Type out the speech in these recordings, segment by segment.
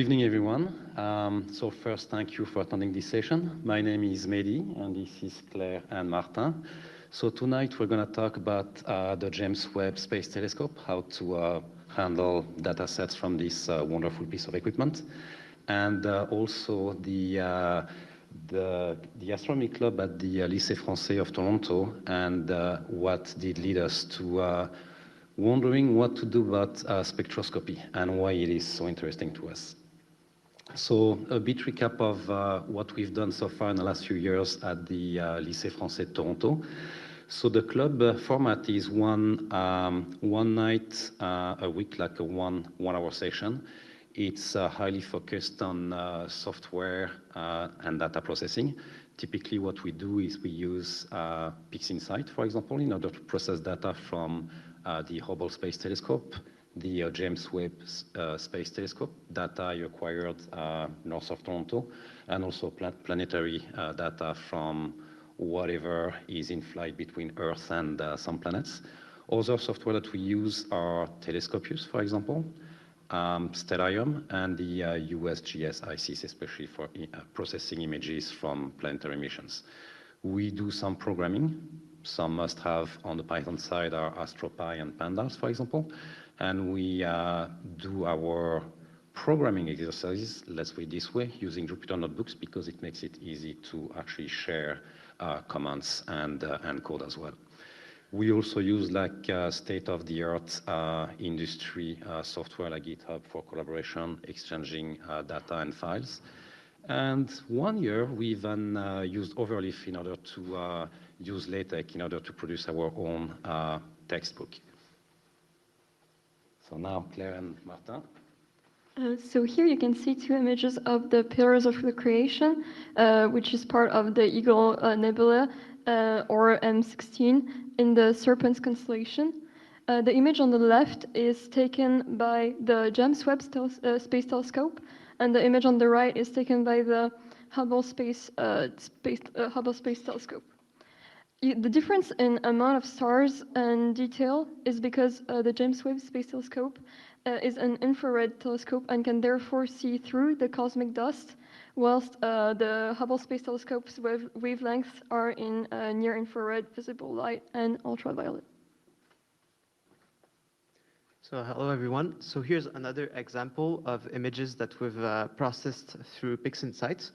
evening, everyone. So first, thank you for attending this session. My name is Mehdi, and this is Claire and Martin. So tonight, we're going to talk about the James Webb Space Telescope, how to handle data sets from this wonderful piece of equipment, and also the Astronomy Club at the Lycée Français of Toronto, and what did lead us to wondering what to do about spectroscopy and why it is so interesting to us. So a bit recap of what we've done so far in the last few years at the Lycée Français de Toronto. So the club format is one night a week, like a one-hour session. It's highly focused on software and data processing. Typically what we do is we use PixInsight, for example, in order to process data from the Hubble Space Telescope, the James Webb Space Telescope, data I acquired north of Toronto, and also planetary data from whatever is in flight between Earth and some planets. Other software that we use are Telescopius, for example, Stellarium, and the USGS ICs, especially for processing images from planetary missions. We do some programming. Some must-have on the Python side are AstroPy and Pandas, for example. And we do our programming exercises, let's put it this way, using Jupyter Notebooks because it makes it easy to actually share commands and code as well. We also use like state-of-the-art industry software like GitHub for collaboration, exchanging data and files. And one year, we even used Overleaf in order to use LaTeX in order to produce our own textbook. So now, Claire and Martin. So here you can see two images of the Pillars of Recreation, which is part of the Eagle Nebula, or M16, in the Serpens constellation. The image on the left is taken by the James Webb Space Telescope, and the image on the right is taken by the Hubble Space Telescope. The difference in amount of stars and detail is because the James Webb Space Telescope is an infrared telescope and can therefore see through the cosmic dust, whilst the Hubble Space Telescope's wavelengths are in near-infrared visible light and ultraviolet. So hello everyone. So here's another example of images that we've processed through PixInsight.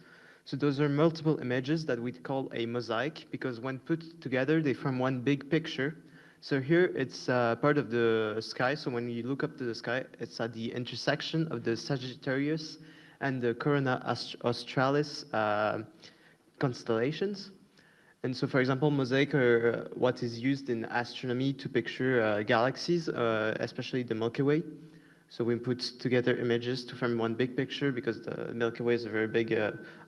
So those are multiple images that we call a mosaic because when put together, they form one big picture. So here it's part of the sky. So when you look up to the sky, it's at the intersection of the Sagittarius and the Corona Australis constellations. And so, for example, mosaic are what is used in astronomy to picture galaxies, especially the Milky Way. So we put together images to form one big picture because the Milky Way is a very big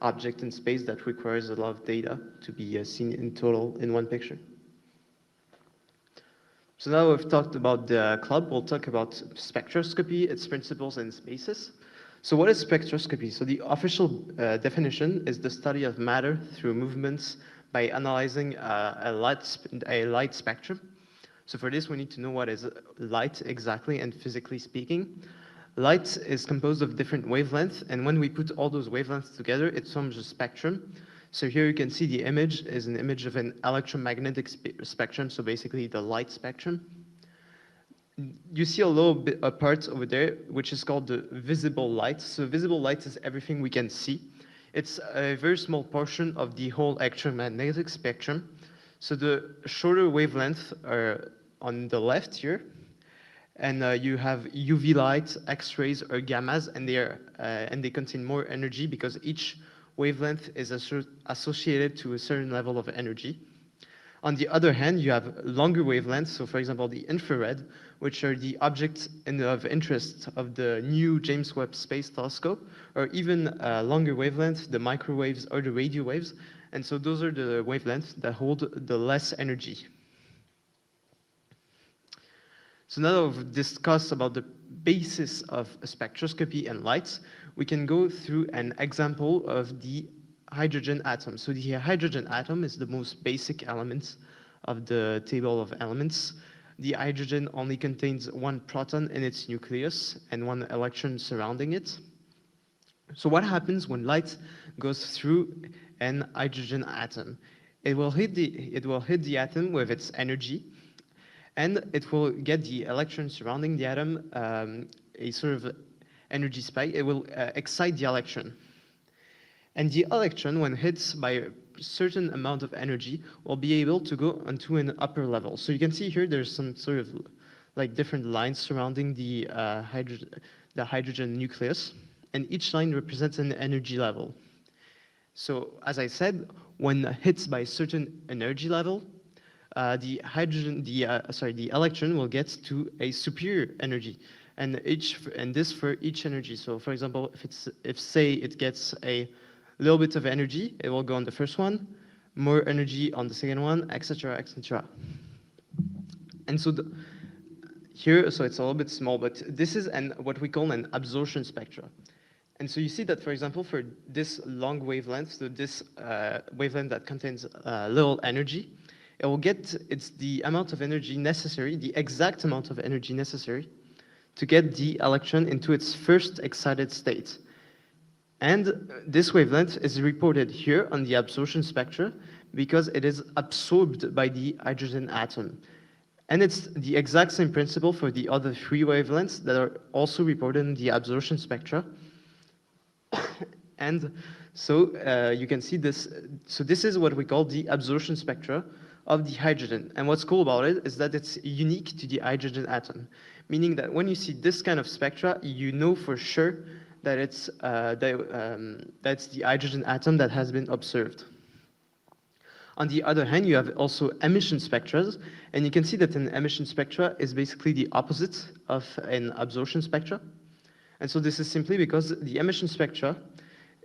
object in space that requires a lot of data to be seen in total in one picture. So now we've talked about the club, we'll talk about spectroscopy, its principles and spaces. So what is spectroscopy? So the official definition is the study of matter through movements by analyzing a light spectrum. So for this, we need to know what is light exactly and physically speaking. Light is composed of different wavelengths, and when we put all those wavelengths together, it forms a spectrum. So here you can see the image is an image of an electromagnetic spectrum, so basically the light spectrum. You see a little bit a part over there, which is called the visible light. So visible light is everything we can see. It's a very small portion of the whole electromagnetic spectrum. So the shorter wavelengths are on the left here, and you have UV light, X-rays, or gammas, and they contain more energy because each wavelength is associated to a certain level of energy. On the other hand, you have longer wavelengths, so for example, the infrared, which are the objects of interest of the new James Webb Space Telescope, or even longer wavelengths, the microwaves or the radio waves. And so those are the wavelengths that hold the less energy. So now that we've discussed about the basis of spectroscopy and light, we can go through an example of the hydrogen atom. So the hydrogen atom is the most basic element of the table of elements. The hydrogen only contains one proton in its nucleus and one electron surrounding it. So what happens when light goes through an hydrogen atom? It will hit the atom with its energy, and it will get the electron surrounding the atom a sort of energy spike. It will excite the electron. And the electron, when hit by a certain amount of energy, will be able to go onto an upper level. So you can see here there's some sort of like different lines surrounding the hydrogen nucleus, and each line represents an energy level. So as I said, when hit by a certain energy level, the electron will get to a superior energy, and this for each energy. So for example, if say it gets a little bit of energy, it will go on the first one, more energy on the second one, etc., etc. And so here, so it's a little bit small, but this is what we call an absorption spectra. And so you see that, for example, for this long wavelength, so this wavelength that contains little energy, it's the amount of energy necessary, the exact amount of energy necessary to get the electron into its first excited state. And this wavelength is reported here on the absorption spectra because it is absorbed by the hydrogen atom. And it's the exact same principle for the other three wavelengths that are also reported in the absorption spectra. And so you can see this. So this is what we call the absorption spectra of the hydrogen. And what's cool about it is that it's unique to the hydrogen atom, meaning that when you see this kind of spectra, you know for sure that that's the hydrogen atom that has been observed. On the other hand, you have also emission spectra, and you can see that an emission spectra is basically the opposite of an absorption spectra. And so this is simply because the emission spectra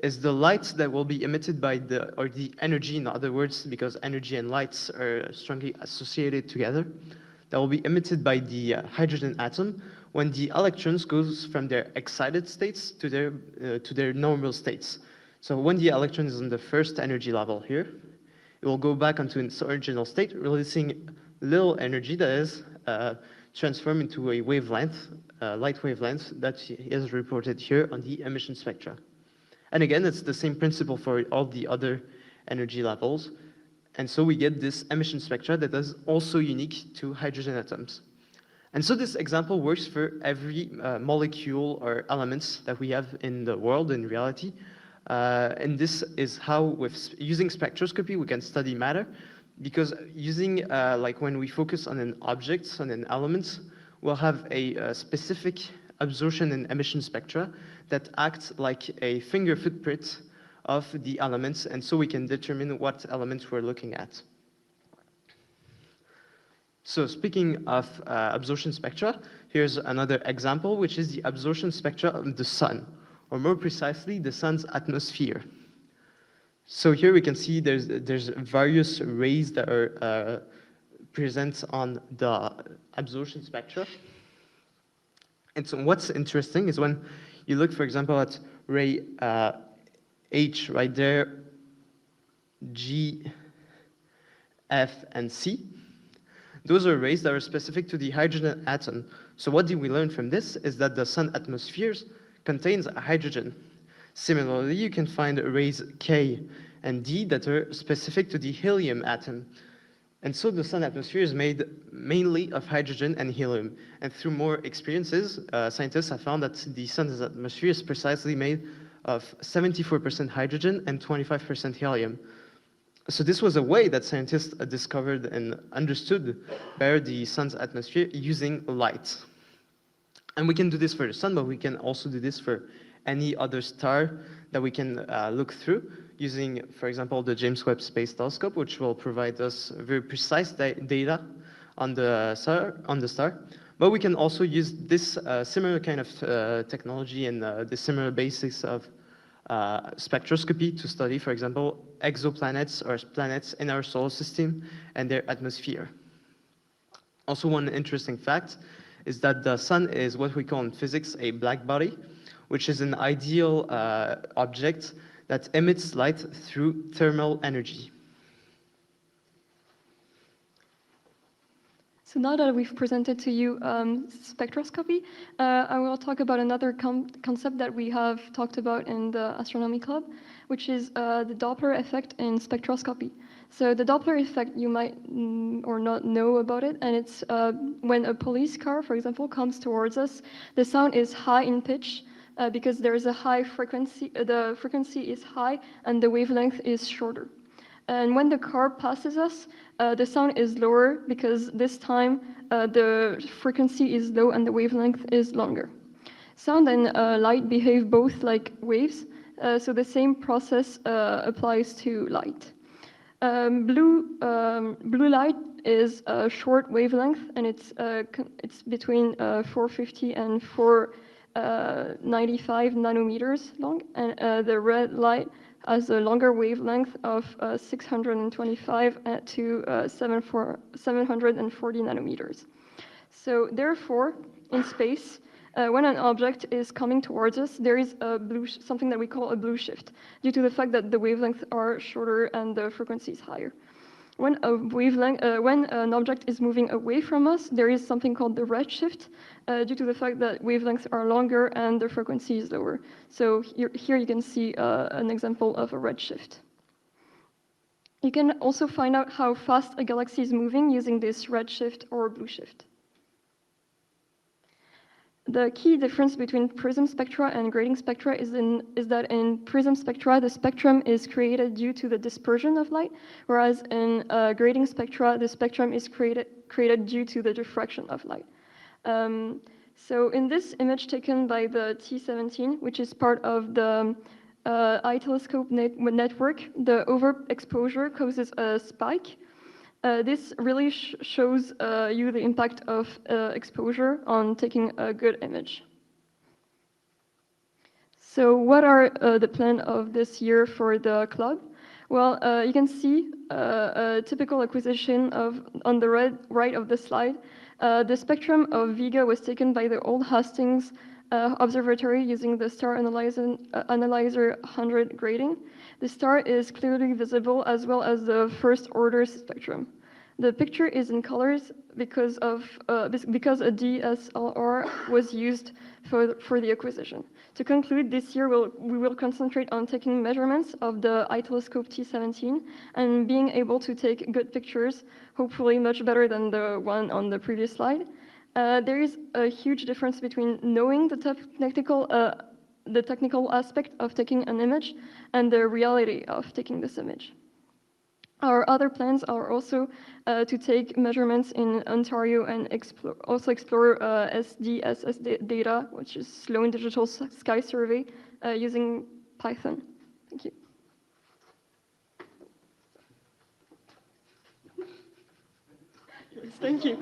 is the light that will be emitted by the energy, in other words, because energy and lights are strongly associated together, that will be emitted by the hydrogen atom when the electrons goes from their excited states to their normal states. So when the electron is on the first energy level here, it will go back onto its original state, releasing little energy that is transformed into a wavelength, light wavelength that is reported here on the emission spectra. And again, it's the same principle for all the other energy levels. And so we get this emission spectra that is also unique to hydrogen atoms. And so this example works for every molecule or elements that we have in the world, in reality. And this is how, using spectroscopy, we can study matter. Because using, like when we focus on an object, on an element, we'll have a specific absorption and emission spectra that act like a finger footprint of the elements, and so we can determine what elements we're looking at. So speaking of absorption spectra, here's another example, which is the absorption spectra of the sun, or more precisely, the sun's atmosphere. So here we can see there's various rays that are present on the absorption spectra. And so what's interesting is when you look, for example, at ray H right there, G, F, and C. Those are rays that are specific to the hydrogen atom. So what did we learn from this is that the sun atmosphere contains hydrogen. Similarly, you can find rays K and D that are specific to the helium atom. And so the sun atmosphere is made mainly of hydrogen and helium. And through more experiences, scientists have found that the sun's atmosphere is precisely made of 74% hydrogen and 25% helium. So this was a way that scientists discovered and understood better the sun's atmosphere using light. And we can do this for the sun, but we can also do this for any other star that we can look through using, for example, the James Webb Space Telescope, which will provide us very precise data on the star. But we can also use this similar kind of technology and the similar basics of spectroscopy to study, for example, exoplanets or planets in our solar system and their atmosphere. Also, one interesting fact is that the sun is what we call in physics a black body, which is an ideal object that emits light through thermal energy. So now that we've presented to you spectroscopy, I will talk about another concept that we have talked about in the Astronomy Club, which is the Doppler effect in spectroscopy. So the Doppler effect, you might or not know about it, and it's when a police car, for example, comes towards us, the sound is high in pitch because there is a high frequency, the frequency is high and the wavelength is shorter. And when the car passes us, the sound is lower because this time the frequency is low and the wavelength is longer. Sound and light behave both like waves, so the same process applies to light. Blue light is a short wavelength, and it's between 450 and 495 nanometers long, and the red light has a longer wavelength of 625 to 740 nanometers. So therefore, in space, when an object is coming towards us, there is something that we call a blue shift, due to the fact that the wavelengths are shorter and the frequency is higher. When an object is moving away from us, there is something called the red shift, due to the fact that wavelengths are longer and the frequency is lower. So here you can see an example of a red shift. You can also find out how fast a galaxy is moving using this red shift or blue shift. The key difference between prism spectra and grating spectra is that in prism spectra, the spectrum is created due to the dispersion of light, whereas in grating spectra, the spectrum is created due to the diffraction of light. So in this image taken by the T17, which is part of the eye telescope network, the overexposure causes a spike. This really shows you the impact of exposure on taking a good image. So what are the plans of this year for the club? Well, you can see a typical acquisition on the right of the slide. The spectrum of Vega was taken by the Old Hastings Observatory using the Star Analyzer 100 grating. The star is clearly visible, as well as the first order spectrum. The picture is in colors because a DSLR was used for the acquisition. To conclude, this year we will concentrate on taking measurements of the eye telescope T17 and being able to take good pictures, hopefully much better than the one on the previous slide. There is a huge difference between knowing the technical aspect of taking an image and the reality of taking this image. Our other plans are also to take measurements in Ontario and explore SDSS data, which is Sloan Digital Sky Survey, using Python. Thank you. Yes, thank you.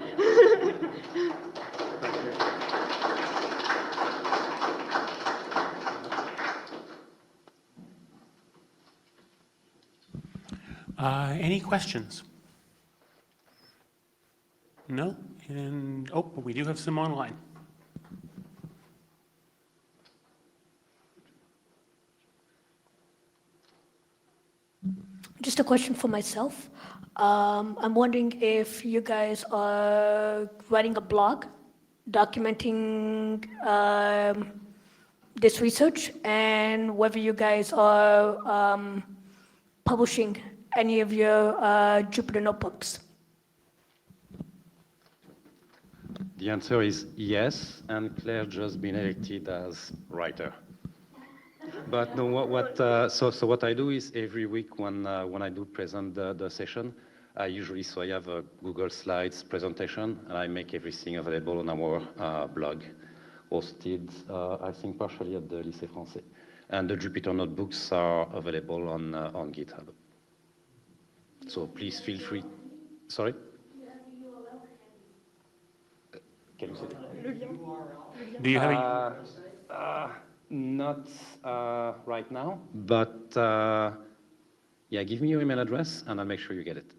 Any questions? No? But we do have some online. Just a question for myself. I'm wondering if you guys are writing a blog documenting this research, and whether you guys are publishing any of your Jupyter notebooks. The answer is yes, and Claire just been elected as writer. But no, so what I do is every week when I do present the session, I have a Google Slides presentation, and I make everything available on our blog, hosted, I think, partially at the Lycée Français. And the Jupyter notebooks are available on GitHub. So please feel free. Sorry? Can you say that? Do you have Not right now, but yeah, give me your email address and I'll make sure you get it.